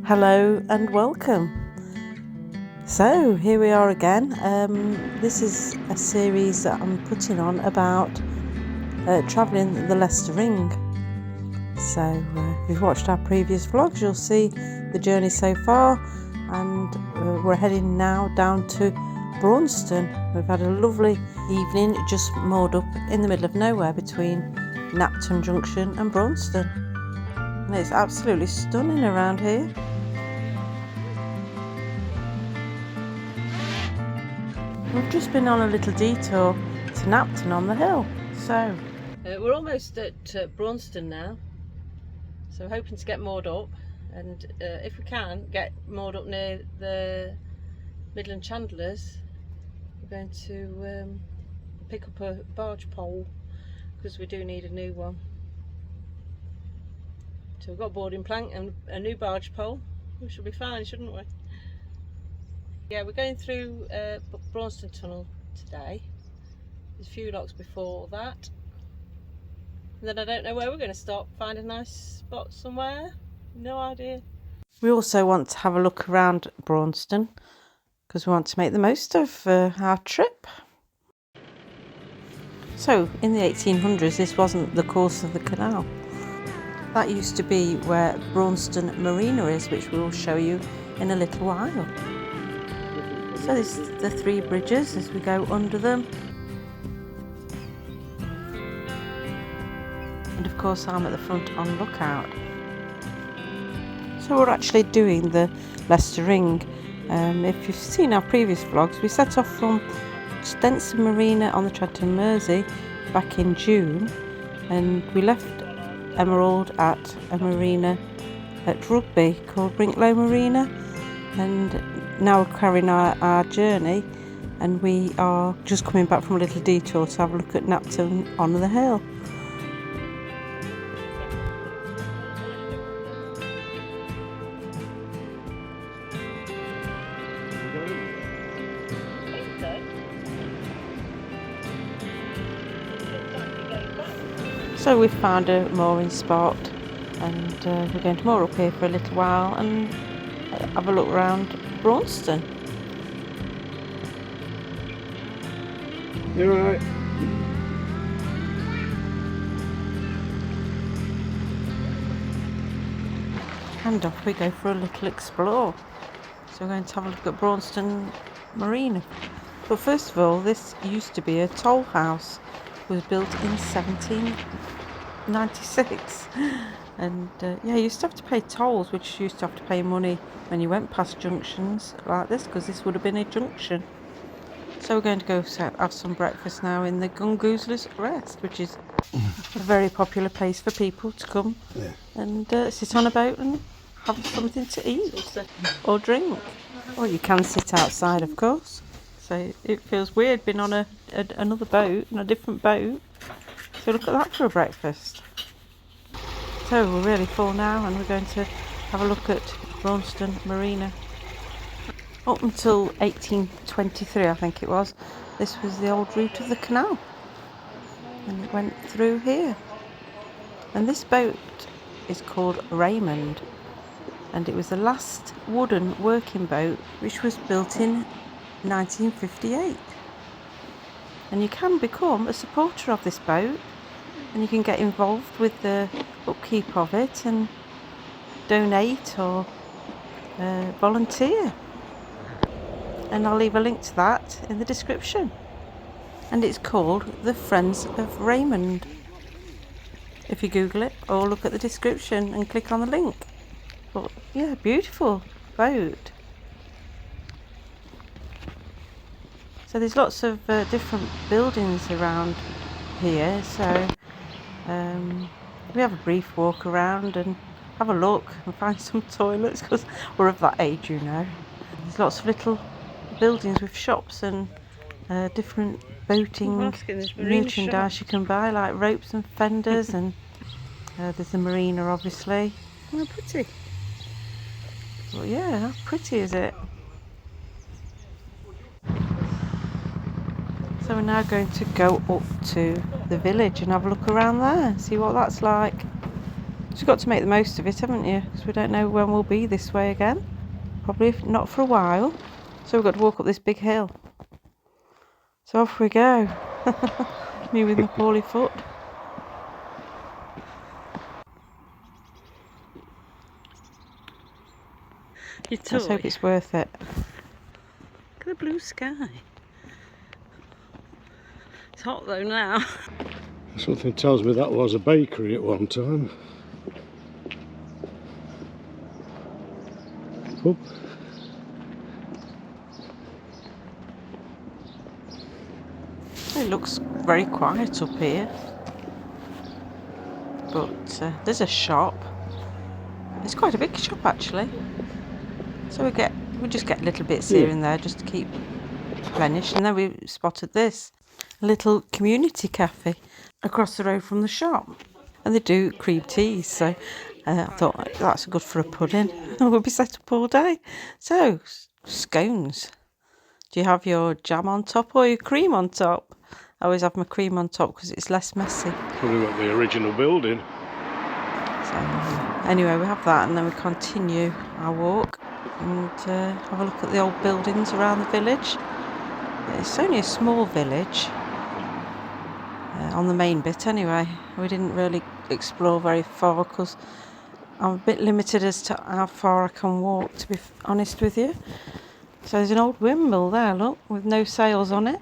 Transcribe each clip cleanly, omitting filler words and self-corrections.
Hello and welcome. So here we are again. This is a series that I'm putting on about travelling the Leicester Ring. So if you've watched our previous vlogs, you'll see the journey so far, and we're heading now down to Braunston. We've had a lovely evening just moored up in the middle of nowhere between Napton Junction and Braunston, and it's absolutely stunning around here. We've just been on a little detour to Napton on the hill. So we're almost at Braunston now, so hoping to get moored up, and if we can get moored up near the Midland Chandlers, we're going to pick up a barge pole because we do need a new one. So we've got a boarding plank and a new barge pole. We should be fine, shouldn't we? Yeah, we're going through Braunston Tunnel today. There's a few locks before that. And then I don't know where we're going to stop. Find a nice spot somewhere. No idea. We also want to have a look around Braunston because we want to make the most of our trip. So in the 1800s, this wasn't the course of the canal. That used to be where Braunston Marina is, which we will show you in a little while. So this is the three bridges as we go under them. And of course I'm at the front on lookout. So we're actually doing the Leicester Ring. If you've seen our previous vlogs, we set off from Stenson Marina on the Trent Mersey back in June, and we left Emerald at a marina at Rugby called Brinklow Marina, and now we're carrying our journey, and we are just coming back from a little detour to have a look at Napton on the hill. So we've found a mooring spot, and we're going to moor up here for a little while and have a look around Braunston. You're right. And off we go for a little explore. So we're going to have a look at Braunston Marina. But first of all, this used to be a toll house. It was built in 1796. And yeah, you used to have to pay tolls, which you used to have to pay money when you went past junctions like this, because this would have been a junction. So we're going to go have some breakfast now in the Gongoozlers Rest, which is a very popular place for people to come and sit on a boat and have something to eat or drink. Or you can sit outside, of course. So it feels weird being on another boat, on a different boat. So look at that for a breakfast. So we're really full now, and we're going to have a look at Braunston Marina. Up until 1823, I think it was, this was the old route of the canal, and it went through here. And this boat is called Raymond, and it was the last wooden working boat which was built in 1958. And you can become a supporter of this boat, and you can get involved with the upkeep of it and donate or volunteer. And I'll leave a link to that in the description. And it's called the Friends of Raymond. If you Google it or look at the description and click on the link. But yeah, beautiful boat. So there's lots of different buildings around here, so we have a brief walk around and have a look and find some toilets, because we're of that age, you know. There's lots of little buildings with shops and different boating merchandise you can buy, like ropes and fenders, and there's the marina, obviously. How pretty. Well, yeah, how pretty is it? So we're now going to go up to the village and have a look around there, see what that's like. So you've got to make the most of it, haven't you? Because we don't know when we'll be this way again. Probably not for a while. So we've got to walk up this big hill. So off we go. Me with my poorly foot. Let's hope it's worth it. Look at the blue sky. It's hot though now. Something tells me that was a bakery at one time. Oop. It looks very quiet up here. But there's a shop. It's quite a big shop actually. So we just get little bits here and there just to keep replenished. And then we spotted this little community cafe across the road from the shop. And they do cream teas, so I thought that's good for a pudding. We'll be set up all day. So, scones. Do you have your jam on top or your cream on top? I always have my cream on top because it's less messy. Probably got the original building. So, anyway, we have that and then we continue our walk and have a look at the old buildings around the village. It's only a small village. On the main bit anyway. We didn't really explore very far because I'm a bit limited as to how far I can walk, to be honest with you. So there's an old windmill there, look, with no sails on it.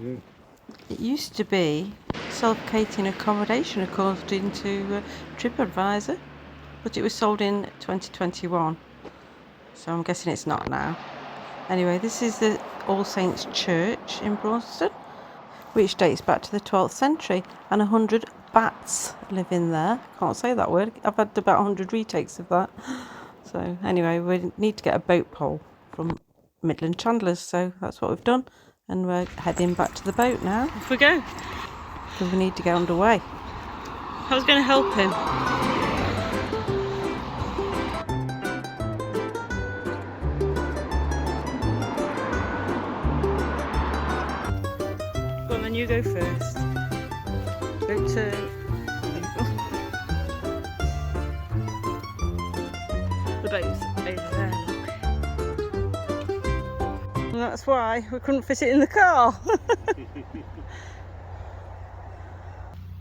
Yeah. It used to be self-catering accommodation according to TripAdvisor, but it was sold in 2021, so I'm guessing it's not now. Anyway, this is the All Saints Church in Braunston, which dates back to the 12th century, and 100 bats live in there. Can't say that word. I've had about 100 retakes of that. So anyway, we need to get a boat pole from Midland Chandlers, so that's what we've done. And we're heading back to the boat now. Off we go. Because we need to get underway. I was going to help him. Go on then, you go first. Go turn. The boat's over there, look. Well, that's why we couldn't fit it in the car.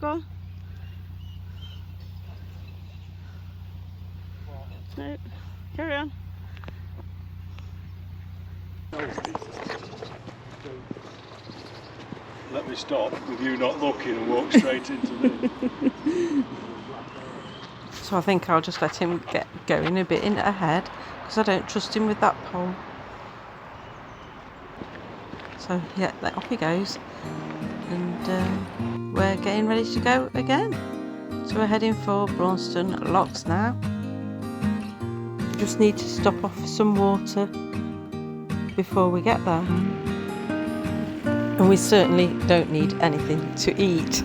Go on. No, carry on. Let me stop with you not looking and walk straight into this. So I think I'll just let him get going a bit ahead because I don't trust him with that pole. So yeah, off he goes. And we're getting ready to go again. So we're heading for Braunston Locks now. Just need to stop off for some water before we get there. And we certainly don't need anything to eat.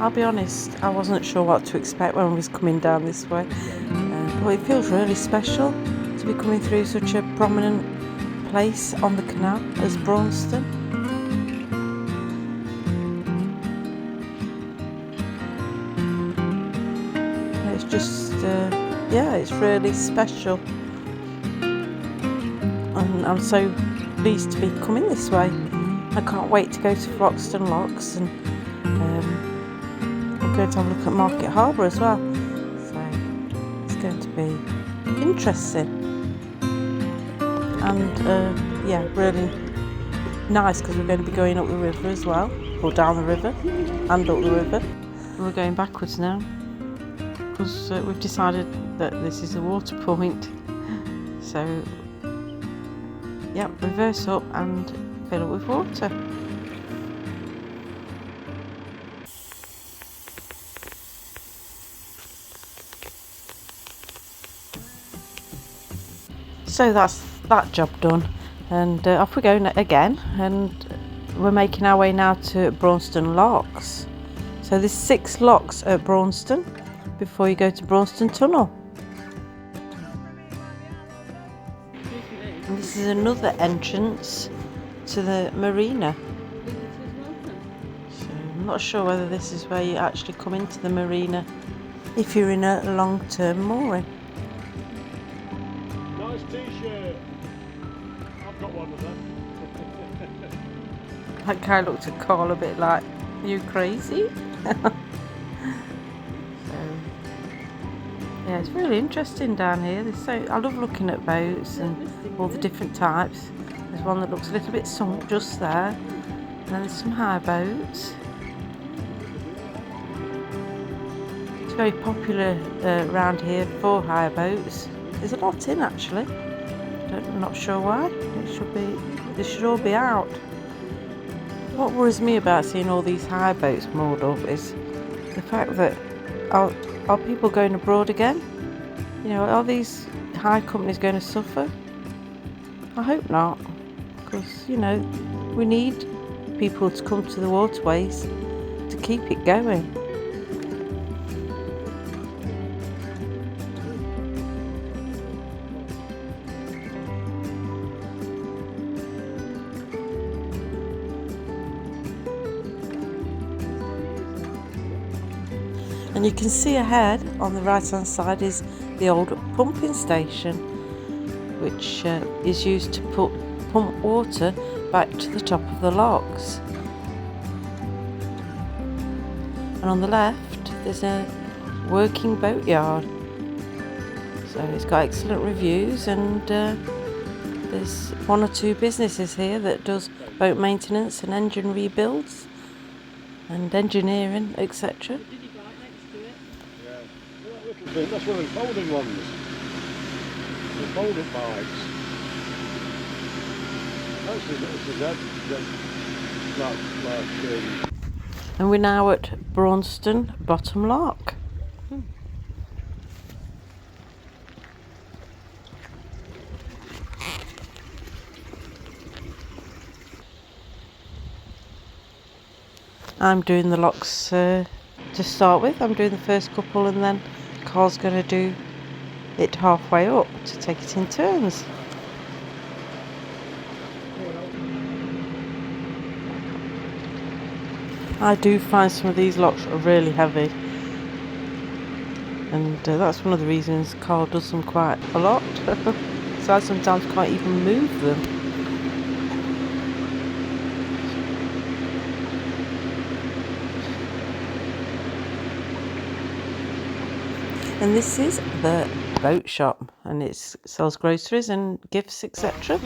I'll be honest, I wasn't sure what to expect when I was coming down this way, but it feels really special to be coming through such a prominent place on the canal as Braunston. It's just, yeah, it's really special, and I'm so pleased to be coming this way. I can't wait to go to Braunston Locks, and I'm going to have a look at Market Harbour as well, so it's going to be interesting and yeah, really nice because we're going to be going up the river as well, or down the river and up the river. We're going backwards now because we've decided that this is a water point, so yeah, reverse up and fill it with water. So that's that job done, and off we go again, and we're making our way now to Braunston locks. So there's 6 locks at Braunston before you go to Braunston Tunnel. And this is another entrance to the marina. So I'm not sure whether this is where you actually come into the marina if you're in a long-term mooring. Nice t-shirt. I've got one of them. That guy looked at Carl a bit like, are you crazy? Yeah, it's really interesting down here. I love looking at boats and all the different types. There's one that looks a little bit sunk just there, and then there's some high boats. It's very popular around here for hire boats. There's a lot in actually. I'm not sure why. They should all be out. What worries me about seeing all these hire boats moored up is the fact that are people going abroad again? You know, are these hire companies going to suffer? I hope not, because, you know, we need people to come to the waterways to keep it going. And you can see ahead on the right hand side is the old pumping station, which is used to pump water back to the top of the locks. And on the left there's a working boatyard, so it's got excellent reviews, and there's 1 or 2 businesses here that does boat maintenance and engine rebuilds and engineering, etc. That's one of the folding ones. The folding bikes. And we're now at Braunston Bottom Lock. I'm doing the locks to start with. I'm doing the first couple, and then Carl's going to do it halfway up to take it in turns. I do find some of these locks are really heavy, and that's one of the reasons Carl does them quite a lot. So I sometimes can't even move them. And this is the boat shop, and it sells groceries and gifts, etc. So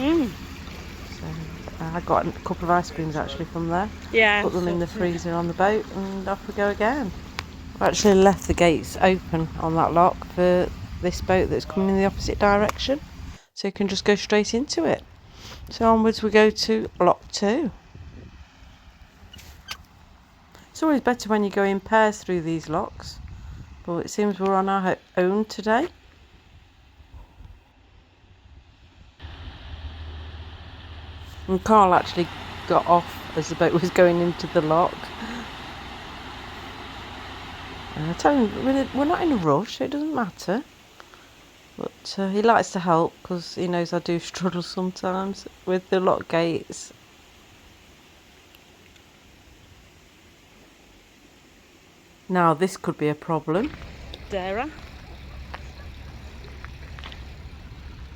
I got a couple of ice creams actually from there. Yeah. Put them in the freezer on the boat, and off we go again. I've actually left the gates open on that lock for this boat that's coming in the opposite direction, so you can just go straight into it. So onwards we go to lock 2. It's always better when you go in pairs through these locks, but it seems we're on our own today. And Carl actually got off as the boat was going into the lock. And I tell him we're not in a rush, it doesn't matter. But he likes to help because he knows I do struggle sometimes with the lock gates. Now this could be a problem. Dara.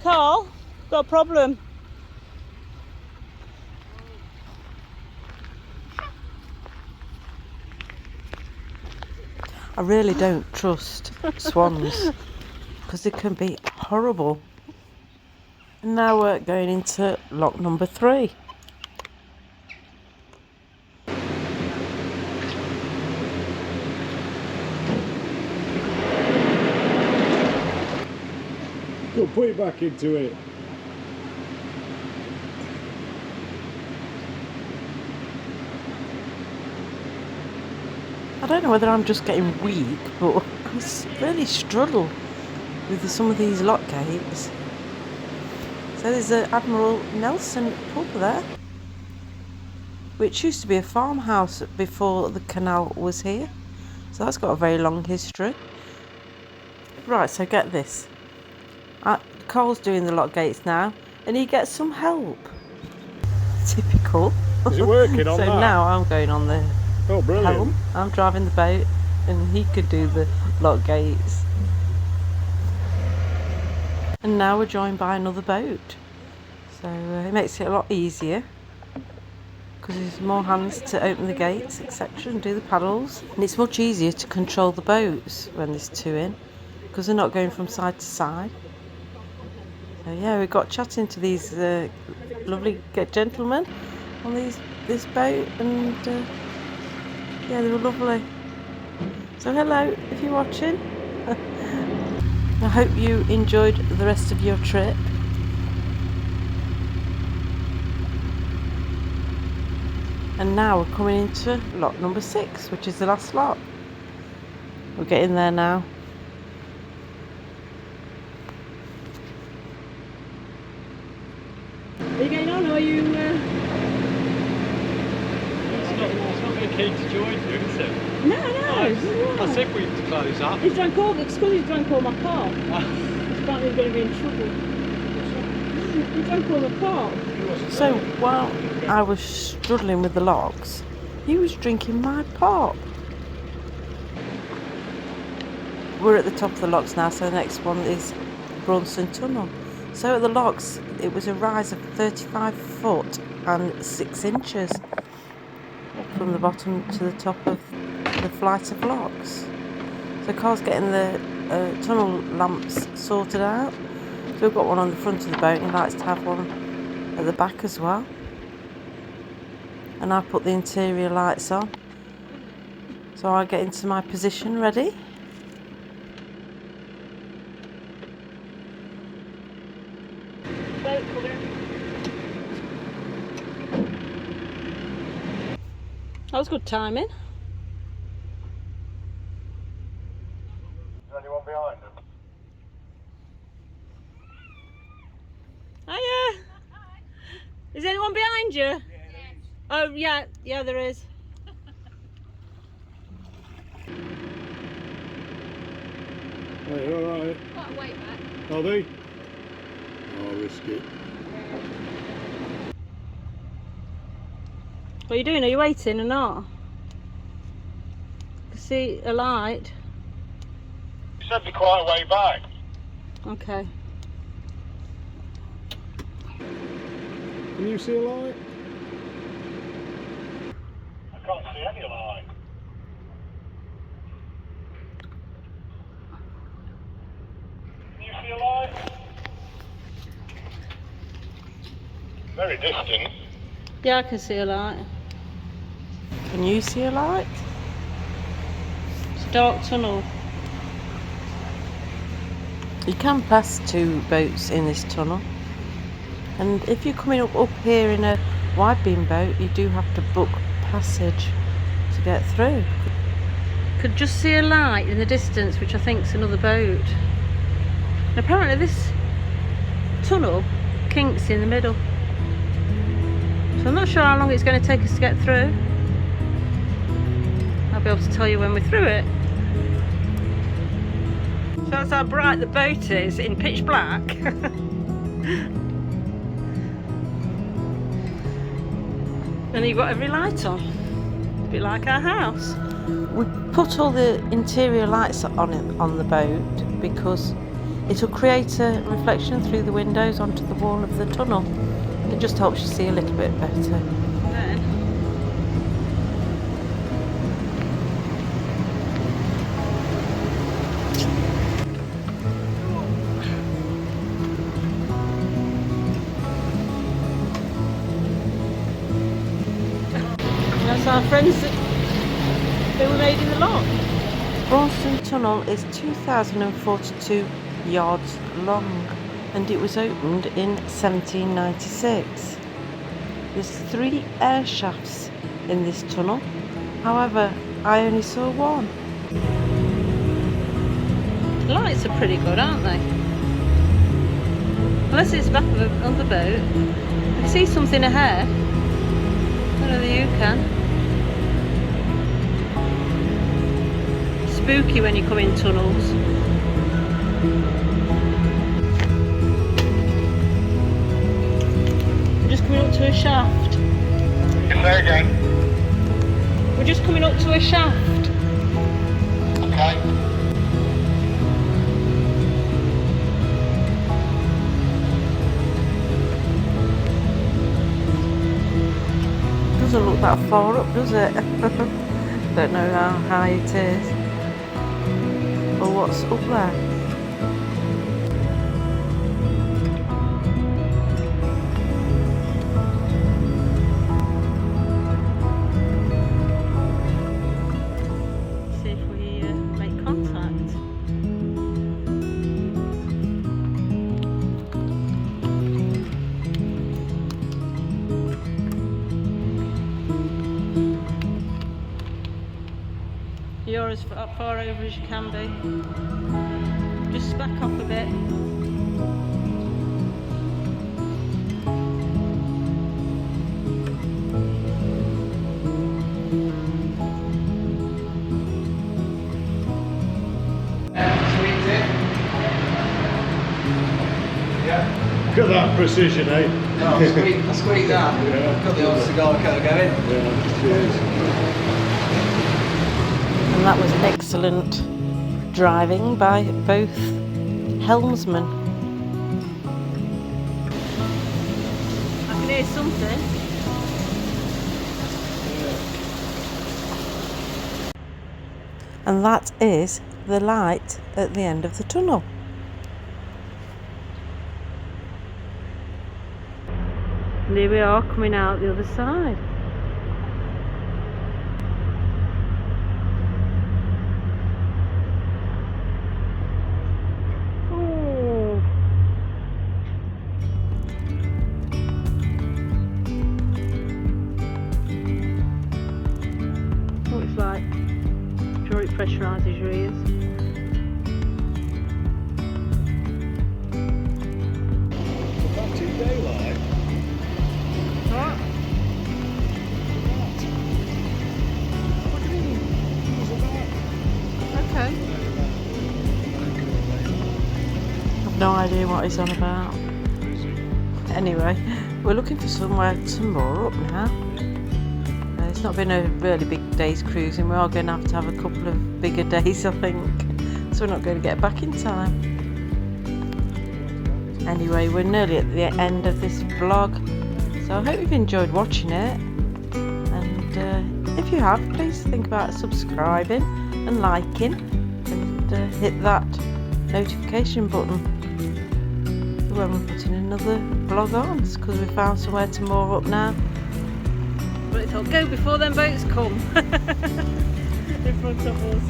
Carl, got a problem. I really don't trust swans because they can be horrible. And now we're going into lock number 3. Go put it back into it. I don't know whether I'm just getting weak, but I really struggle with some of these lock gates. So there's a Admiral Nelson pub there, which used to be a farmhouse before the canal was here. So that's got a very long history. Right, so get this. Cole's doing the lock gates now, and he gets some help. Typical. Is it working on so that? now I'm going on the Oh, brilliant. helm. I'm driving the boat, and he could do the lock gates. And now we're joined by another boat. So it makes it a lot easier, because there's more hands to open the gates, etc., and do the paddles. And it's much easier to control the boats when there's two in, because they're not going from side to side. So yeah, we got chatting to these lovely gentlemen on this boat, and yeah, they were lovely. So hello, if you're watching. I hope you enjoyed the rest of your trip. And now we're coming into lot number 6, which is the last lot. We're getting there now. Are you getting on, or are you... It's not very keen to join you, is it? No. I said we need to close up. He's drank all... It's because he's drank all my pop. Apparently he's going to be in trouble. He drank all the pop. So while I was struggling with the locks, he was drinking my pop. We're at the top of the locks now, so the next one is Braunston Tunnel. So at the locks, it was a rise of 35 foot and 6 inches from the bottom to the top of the flight of locks. So Carl's getting the tunnel lamps sorted out. So we've got one on the front of the boat, and he likes to have one at the back as well. And I put the interior lights on. So I get into my position ready. That was good timing. Is there anyone behind them? Hiya! Is anyone behind you? Yeah, Oh yeah, there is. Hey, alright. Quite a way back. Are they? Oh, risky. What are you doing? Are you waiting or not? I can see a light. You said they're quite a way back. Okay. Can you see a light? I can't see any light. Can you see a light? Very distant. Yeah, I can see a light. Can you see a light? It's a dark tunnel. You can pass 2 boats in this tunnel. And if you're coming up here in a wide beam boat, you do have to book passage to get through. Could just see a light in the distance, which I think is another boat. And apparently this tunnel kinks in the middle. So I'm not sure how long it's going to take us to get through. I'll be able to tell you when we're through it. So that's how bright the boat is in pitch black. And you've got every light on. A bit like our house. We put all the interior lights on the boat because it'll create a reflection through the windows onto the wall of the tunnel. It just helps you see a little bit better. Then that's our friends that were made in the lock. Braunston Tunnel is 2,042 yards long, and it was opened in 1796. There's 3 air shafts in this tunnel. However, I only saw one. The lights are pretty good, aren't they? Unless it's the back of another boat. I can see something ahead. I don't know whether you can. Spooky when you come in tunnels. We're just coming up to a shaft. Say again. We're just coming up to a shaft. Okay. Doesn't look that far up, does it? Don't know how high it is or what's up there. See if we make contact. You're as far over as you can be. Just back off a bit. Look at that precision, eh? No, I squeaked that. Yeah. Got the old cigar cutter going. Yeah, cheers. And that was excellent driving by both helmsmen. I can hear something. And that is the light at the end of the tunnel. And here we are coming out the other side. Oh. Looks like sure it pressurises your ears. Back to daylight. What? What do you mean? What's that? Okay. I've no idea what he's on about. Anyway, we're looking for somewhere some more up now. It's not been a really big day's cruising. We are going to have a couple of bigger days, I think. So we're not going to get back in time. Anyway, we're nearly at the end of this vlog. So I hope you've enjoyed watching it. And if you have, please think about subscribing and liking. And hit that notification button when we're putting another vlog on, because we found somewhere to moor up now. But it's all go before them boats come in front of us.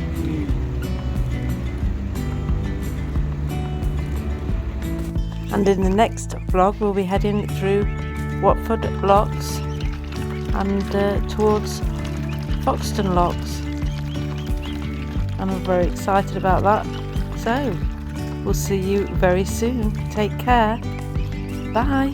And in the next vlog we'll be heading through Watford Locks and towards Foxton Locks, and I'm very excited about that. So we'll see you very soon. Take care. Bye.